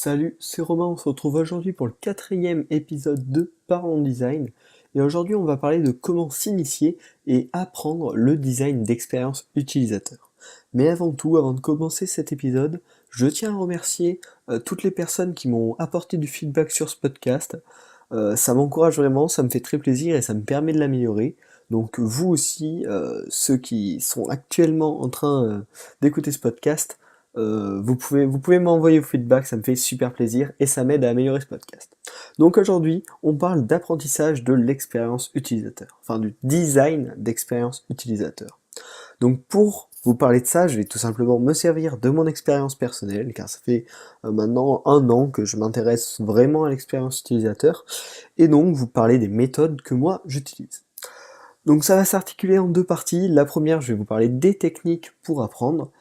Salut, c'est Romain, on se retrouve aujourd'hui pour le quatrième épisode de Parlons Design. Et aujourd'hui on va parler de comment s'initier et apprendre le design d'expérience utilisateur. Mais avant tout, avant de commencer cet épisode, je tiens à remercier toutes les personnes qui m'ont apporté du feedback sur ce podcast. Ça m'encourage vraiment, ça me fait très plaisir et ça me permet de l'améliorer. Donc vous aussi, ceux qui sont actuellement en train d'écouter ce podcast, vous pouvez m'envoyer vos feedbacks, ça me fait super plaisir et ça m'aide à améliorer ce podcast. Donc aujourd'hui, on parle d'apprentissage de l'expérience utilisateur, enfin du design d'expérience utilisateur. Donc pour vous parler de ça, je vais tout simplement me servir de mon expérience personnelle, car ça fait maintenant 1 an que je m'intéresse vraiment à l'expérience utilisateur, et donc vous parler des méthodes que moi j'utilise. Donc ça va s'articuler en 2 parties. La première, je vais vous parler des techniques pour apprendre,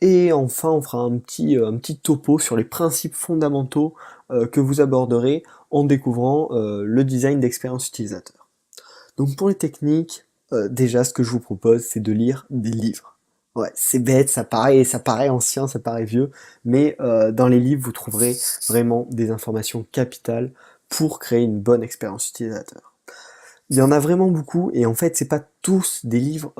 et enfin on fera un petit topo sur les principes fondamentaux que vous aborderez en découvrant le design d'expérience utilisateur. Donc pour les techniques, déjà ce que je vous propose, c'est de lire des livres. Ouais, c'est bête, ça paraît ancien, ça paraît vieux, mais dans les livres, vous trouverez vraiment des informations capitales pour créer une bonne expérience utilisateur. Il y en a vraiment beaucoup, et en fait, c'est pas tous des livres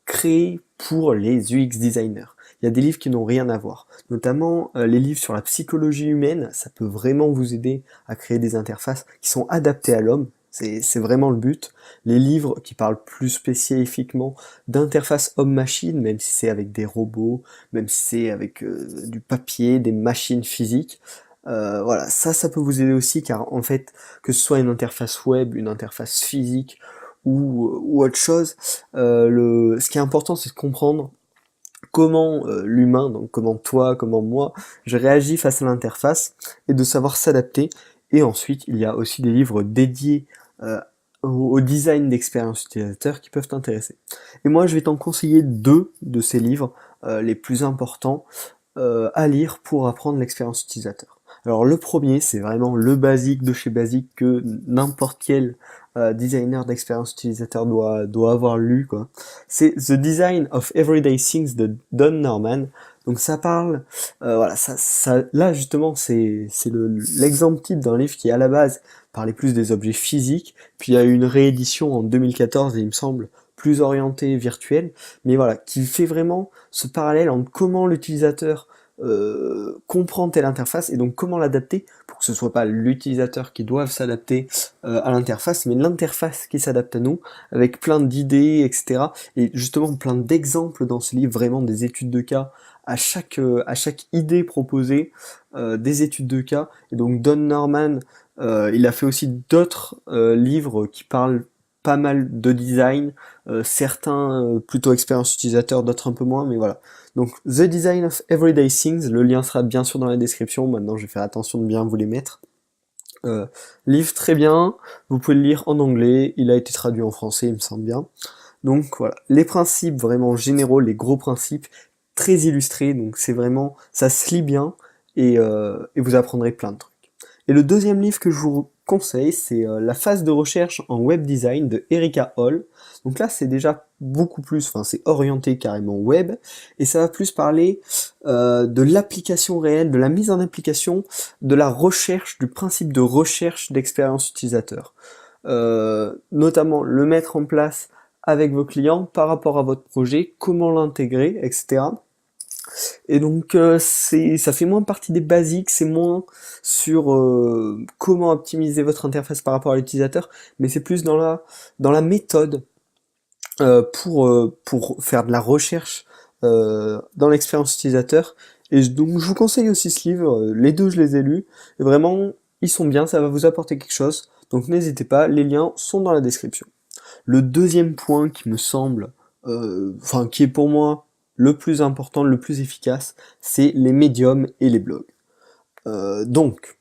créés pour les UX designers. Il y a des livres qui n'ont rien à voir. Notamment les livres sur la psychologie humaine, ça peut vraiment vous aider à créer des interfaces qui sont adaptées à l'homme. C'est vraiment le but. Les livres qui parlent plus spécifiquement d'interface homme-machine, même si c'est avec des robots, même si c'est avec du papier, des machines physiques, voilà, ça peut vous aider aussi, car en fait, que ce soit une interface web, une interface physique ou autre chose, ce qui est important, c'est de comprendre comment l'humain, donc comment toi, comment moi, je réagis face à l'interface, et de savoir s'adapter. Et ensuite, il y a aussi des livres dédiés au design d'expérience utilisateur qui peuvent t'intéresser. Et moi, je vais t'en conseiller 2 de ces livres les plus importants à lire pour apprendre l'expérience utilisateur. Alors le premier, c'est vraiment le basique de chez basique que n'importe quel designer d'expérience utilisateur doit avoir lu, quoi. C'est The Design of Everyday Things de Don Norman. Donc ça parle, voilà, là justement c'est l'exemple type d'un livre qui à la base parlait plus des objets physiques, puis il y a eu une réédition en 2014 et il me semble plus orientée virtuelle, mais voilà, qui fait vraiment ce parallèle entre comment l'utilisateur comprend telle interface et donc comment l'adapter pour que ce soit pas l'utilisateur qui doive s'adapter à l'interface, mais l'interface qui s'adapte à nous, avec plein d'idées, etc. Et justement plein d'exemples dans ce livre, vraiment des études de cas à chaque idée proposée, des études de cas. Et donc Don Norman, il a fait aussi d'autres livres qui parlent pas mal de design, certains plutôt expérience utilisateur, d'autres un peu moins, mais voilà. Donc The Design of Everyday Things, le lien sera bien sûr dans la description, maintenant je vais faire attention de bien vous les mettre. Euh, Livre très bien, vous pouvez le lire en anglais, il a été traduit en français, il me semble bien. Donc voilà, les principes vraiment généraux, les gros principes, très illustrés, donc c'est vraiment, ça se lit bien, et vous apprendrez plein de trucs. Et le deuxième livre que je vous conseille, c'est La phase de recherche en web design de Erika Hall. Donc là, c'est déjà beaucoup plus, enfin c'est orienté carrément web, et ça va plus parler de l'application réelle, de la mise en application, de la recherche, du principe de recherche d'expérience utilisateur. Notamment le mettre en place avec vos clients par rapport à votre projet, comment l'intégrer, etc. Et donc ça fait moins partie des basiques, c'est moins sur comment optimiser votre interface par rapport à l'utilisateur, mais c'est plus dans la méthode pour faire de la recherche dans l'expérience utilisateur. Et donc je vous conseille aussi ce livre, les deux je les ai lus, et vraiment ils sont bien, ça va vous apporter quelque chose, donc n'hésitez pas, les liens sont dans la description. Le deuxième point qui me semble, enfin qui est pour moi le plus important, le plus efficace, c'est les médiums et les blogs. Donc,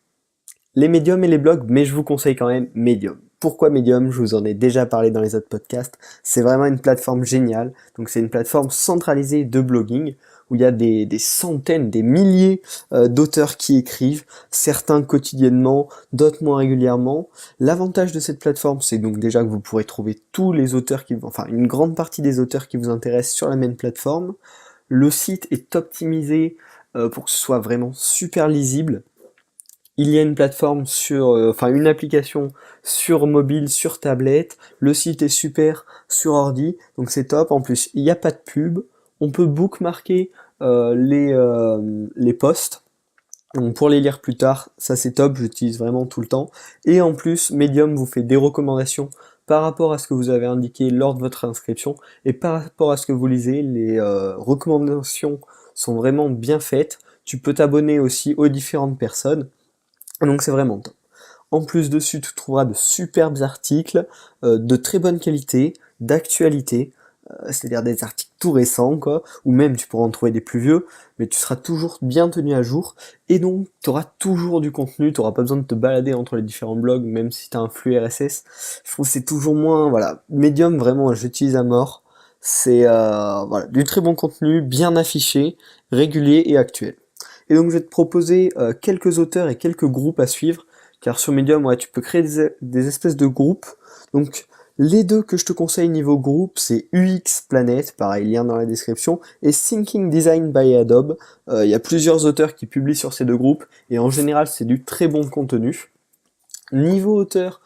les médiums et les blogs, mais je vous conseille quand même Medium. Pourquoi Medium? Je vous en ai déjà parlé dans les autres podcasts. C'est vraiment une plateforme géniale. Donc c'est une plateforme centralisée de blogging où il y a des centaines, des milliers d'auteurs qui écrivent, certains quotidiennement, d'autres moins régulièrement. L'avantage de cette plateforme, c'est donc déjà que vous pourrez trouver tous les auteurs enfin une grande partie des auteurs qui vous intéressent sur la même plateforme. Le site est optimisé pour que ce soit vraiment super lisible. il y a une plateforme enfin une application sur mobile, sur tablette, le site est super sur ordi, donc c'est top. En plus, il n'y a pas de pub, on peut bookmarker les posts. Donc pour les lire plus tard, ça c'est top, j'utilise vraiment tout le temps. Et en plus, Medium vous fait des recommandations par rapport à ce que vous avez indiqué lors de votre inscription et par rapport à ce que vous lisez. Les recommandations sont vraiment bien faites. Tu peux t'abonner aussi aux différentes personnes. Donc c'est vraiment top. En plus dessus, tu trouveras de superbes articles, de très bonne qualité, d'actualité, c'est-à-dire des articles tout récents, quoi, ou même tu pourras en trouver des plus vieux, mais tu seras toujours bien tenu à jour, et donc tu auras toujours du contenu, tu n'auras pas besoin de te balader entre les différents blogs, même si tu as un flux RSS. Je trouve que c'est toujours moins, voilà, Medium, vraiment, j'utilise à mort. C'est voilà, du très bon contenu, bien affiché, régulier et actuel. Et donc je vais te proposer quelques auteurs et quelques groupes à suivre, car sur Medium, ouais, tu peux créer des espèces de groupes. Donc les deux que je te conseille niveau groupe, c'est UX Planet, pareil, lien dans la description, et Thinking Design by Adobe. Il y a plusieurs auteurs qui publient sur ces deux groupes, et en général c'est du très bon contenu. Niveau auteur,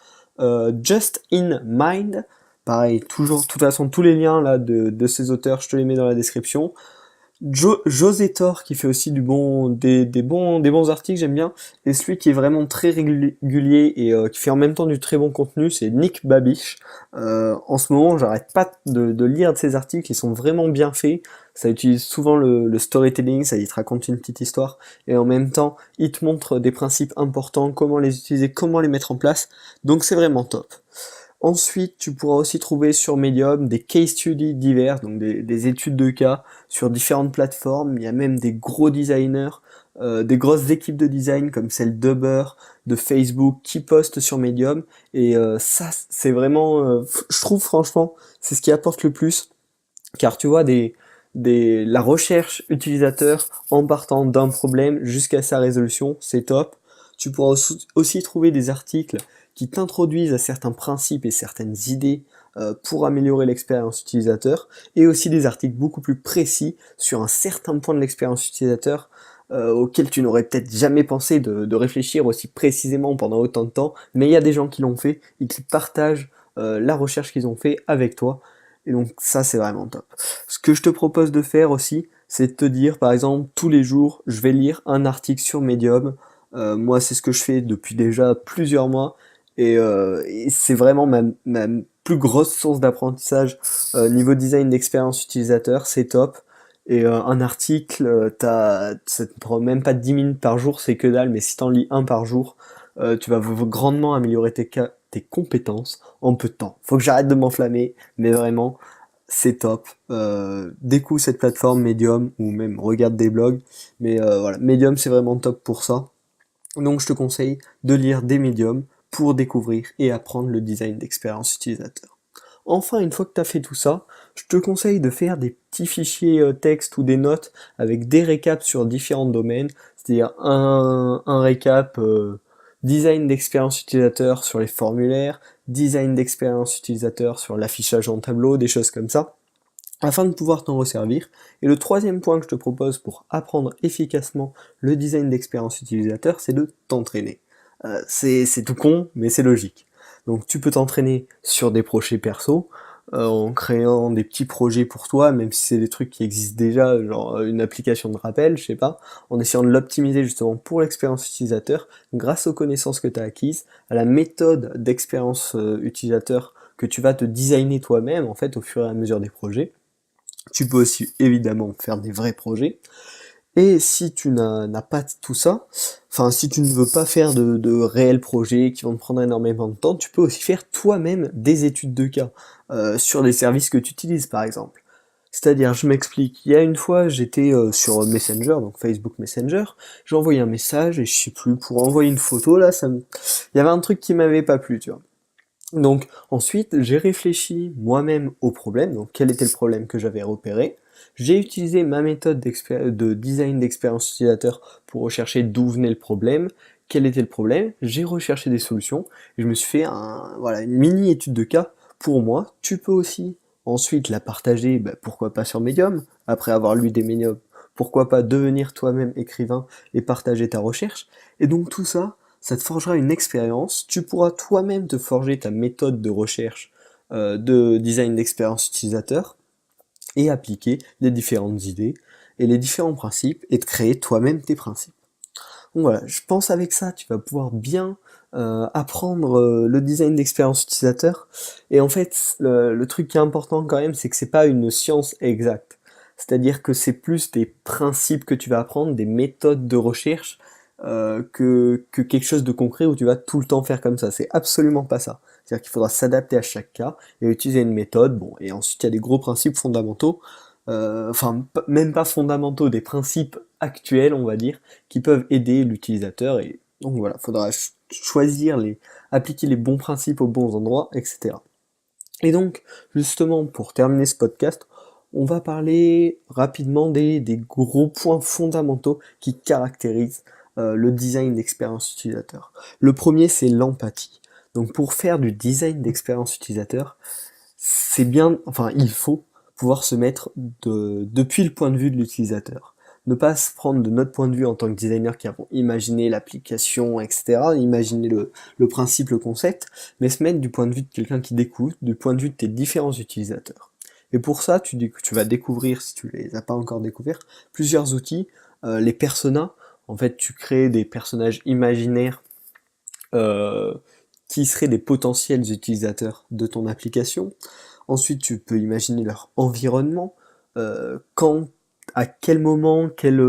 Just in Mind, pareil, toujours, de toute façon tous les liens là de ces auteurs, je te les mets dans la description. José Thor qui fait aussi des bons articles, j'aime bien. Et celui qui est vraiment très régulier et qui fait en même temps du très bon contenu, c'est Nick Babish. En ce moment, j'arrête pas de lire de ses articles, ils sont vraiment bien faits. Ça utilise souvent le storytelling, ça il te raconte une petite histoire. Et en même temps, il te montre des principes importants, comment les utiliser, comment les mettre en place. Donc c'est vraiment top. Ensuite, tu pourras aussi trouver sur Medium des case studies divers, donc des études de cas sur différentes plateformes. Il y a même des gros designers, des grosses équipes de design comme celle d'Uber, de Facebook, qui postent sur Medium. Et ça, c'est vraiment, je trouve franchement, c'est ce qui apporte le plus, car tu vois, la recherche utilisateur en partant d'un problème jusqu'à sa résolution, c'est top. Tu pourras aussi trouver des articles qui t'introduisent à certains principes et certaines idées pour améliorer l'expérience utilisateur, et aussi des articles beaucoup plus précis sur un certain point de l'expérience utilisateur auquel tu n'aurais peut-être jamais pensé de réfléchir aussi précisément pendant autant de temps, mais il y a des gens qui l'ont fait et qui partagent la recherche qu'ils ont fait avec toi, et donc ça c'est vraiment top. Ce que je te propose de faire aussi, c'est de te dire par exemple tous les jours je vais lire un article sur Medium. Moi c'est ce que je fais depuis déjà plusieurs mois, et c'est vraiment ma plus grosse source d'apprentissage niveau design d'expérience utilisateur, c'est top. Et un article, ça te prend même pas 10 minutes par jour, c'est que dalle, mais si t'en lis un par jour, tu vas grandement améliorer tes compétences en peu de temps. Faut que j'arrête de m'enflammer, mais vraiment, c'est top. Découvre cette plateforme Medium, ou même regarde des blogs, mais voilà, Medium c'est vraiment top pour ça. Donc je te conseille de lire des médiums pour découvrir et apprendre le design d'expérience utilisateur. Enfin, une fois que tu as fait tout ça, je te conseille de faire des petits fichiers texte ou des notes avec des récaps sur différents domaines, c'est-à-dire un récap design d'expérience utilisateur sur les formulaires, design d'expérience utilisateur sur l'affichage en tableau, des choses comme ça, afin de pouvoir t'en resservir. Et le troisième point que je te propose pour apprendre efficacement le design d'expérience utilisateur, c'est de t'entraîner. C'est tout con, mais c'est logique. Donc tu peux t'entraîner sur des projets perso, en créant des petits projets pour toi, même si c'est des trucs qui existent déjà, genre une application de rappel, je sais pas, en essayant de l'optimiser justement pour l'expérience utilisateur, grâce aux connaissances que tu as acquises, à la méthode d'expérience utilisateur que tu vas te designer toi-même, en fait, au fur et à mesure des projets. Tu peux aussi évidemment faire des vrais projets. Et si tu n'as pas tout ça, enfin si tu ne veux pas faire de réels projets qui vont te prendre énormément de temps, tu peux aussi faire toi-même des études de cas sur les services que tu utilises par exemple. C'est-à-dire, je m'explique, il y a une fois j'étais sur Messenger, donc Facebook Messenger, j'ai envoyé un message et je sais plus, pour envoyer une photo là, il y avait un truc qui m'avait pas plu, tu vois. Donc ensuite, j'ai réfléchi moi-même au problème, donc quel était le problème que j'avais repéré. J'ai utilisé ma méthode de design d'expérience utilisateur pour rechercher d'où venait le problème, quel était le problème, j'ai recherché des solutions, et je me suis fait voilà, une mini étude de cas pour moi. Tu peux aussi ensuite la partager, pourquoi pas sur Medium, après avoir lu des médiums pourquoi pas devenir toi-même écrivain et partager ta recherche. Et donc tout ça, ça te forgera une expérience, tu pourras toi-même te forger ta méthode de recherche, de design d'expérience utilisateur, et appliquer les différentes idées et les différents principes, et de créer toi-même tes principes. Donc voilà, je pense avec ça, tu vas pouvoir bien apprendre le design d'expérience utilisateur. Et en fait, le truc qui est important quand même, c'est que c'est pas une science exacte. C'est-à-dire que c'est plus des principes que tu vas apprendre, des méthodes de recherche, que quelque chose de concret où tu vas tout le temps faire comme ça. C'est absolument pas ça. C'est-à-dire qu'il faudra s'adapter à chaque cas et utiliser une méthode. Bon, et ensuite il y a des gros principes fondamentaux, même pas fondamentaux, des principes actuels, on va dire, qui peuvent aider l'utilisateur. Et donc voilà, faudra choisir appliquer les bons principes aux bons endroits, etc. Et donc, justement, pour terminer ce podcast, on va parler rapidement des gros points fondamentaux qui caractérisent le design d'expérience utilisateur. Le premier, c'est l'empathie. Donc pour faire du design d'expérience utilisateur, c'est bien, enfin il faut pouvoir se mettre depuis le point de vue de l'utilisateur. Ne pas se prendre de notre point de vue en tant que designer qui avons imaginé l'application, etc., imaginer le principe, le concept, mais se mettre du point de vue de quelqu'un qui découvre, du point de vue de tes différents utilisateurs. Et pour ça, tu vas découvrir, si tu les as pas encore découverts, plusieurs outils, les personas. En fait, tu crées des personnages imaginaires euh, qui seraient des potentiels utilisateurs de ton application. Ensuite, tu peux imaginer leur environnement, quand, à quel moment, quelle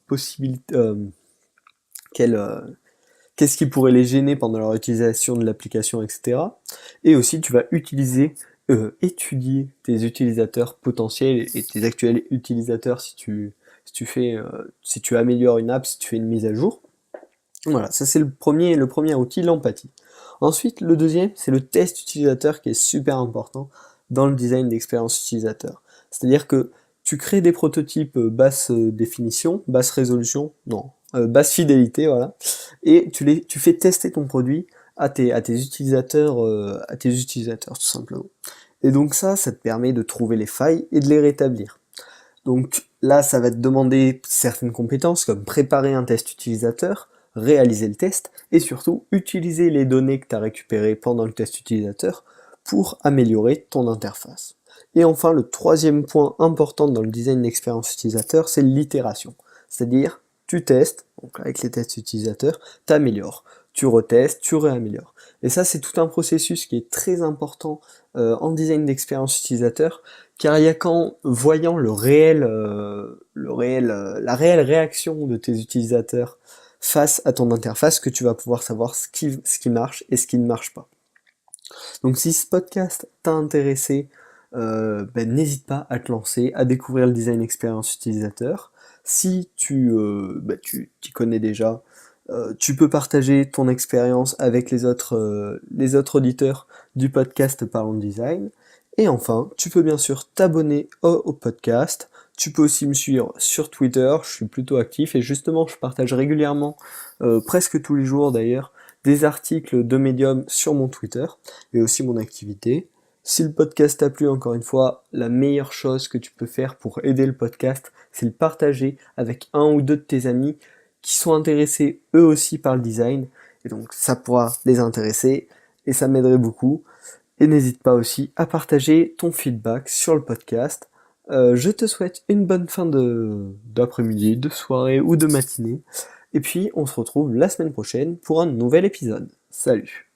possibilité, qu'est-ce qui pourrait les gêner pendant leur utilisation de l'application, etc. Et aussi, tu vas étudier tes utilisateurs potentiels et tes actuels utilisateurs si tu améliores une app, si tu fais une mise à jour. Voilà, ça c'est le premier outil, l'empathie. Ensuite, le deuxième, c'est le test utilisateur qui est super important dans le design d'expérience utilisateur. C'est-à-dire que tu crées des prototypes basse définition, basse résolution, non, basse fidélité, voilà, et tu fais tester ton produit à tes utilisateurs, tout simplement. Et donc ça te permet de trouver les failles et de les rétablir. Donc là, ça va te demander certaines compétences comme préparer un test utilisateur, réaliser le test et surtout utiliser les données que tu as récupérées pendant le test utilisateur pour améliorer ton interface. Et enfin, le troisième point important dans le design d'expérience utilisateur, c'est l'itération. C'est-à-dire, tu testes, donc avec les tests utilisateurs, tu améliores, tu retestes, tu réaméliores. Et ça, c'est tout un processus qui est très important en design d'expérience utilisateur, car il y a qu'en voyant la réelle réaction de tes utilisateurs face à ton interface que tu vas pouvoir savoir ce qui marche et ce qui ne marche pas. Donc si ce podcast t'a intéressé, n'hésite pas à te lancer, à découvrir le design expérience utilisateur. Si tu t'y connais déjà, tu peux partager ton expérience avec les autres auditeurs du podcast Parlons Design. Et enfin, tu peux bien sûr t'abonner au podcast. Tu peux aussi me suivre sur Twitter, je suis plutôt actif et justement je partage régulièrement, presque tous les jours d'ailleurs, des articles de Medium sur mon Twitter et aussi mon activité. Si le podcast t'a plu, encore une fois, la meilleure chose que tu peux faire pour aider le podcast, c'est le partager avec un ou deux de tes amis qui sont intéressés eux aussi par le design. Et donc ça pourra les intéresser et ça m'aiderait beaucoup. Et n'hésite pas aussi à partager ton feedback sur le podcast. Je te souhaite une bonne fin d'après-midi, de soirée ou de matinée. Et puis on se retrouve la semaine prochaine pour un nouvel épisode. Salut!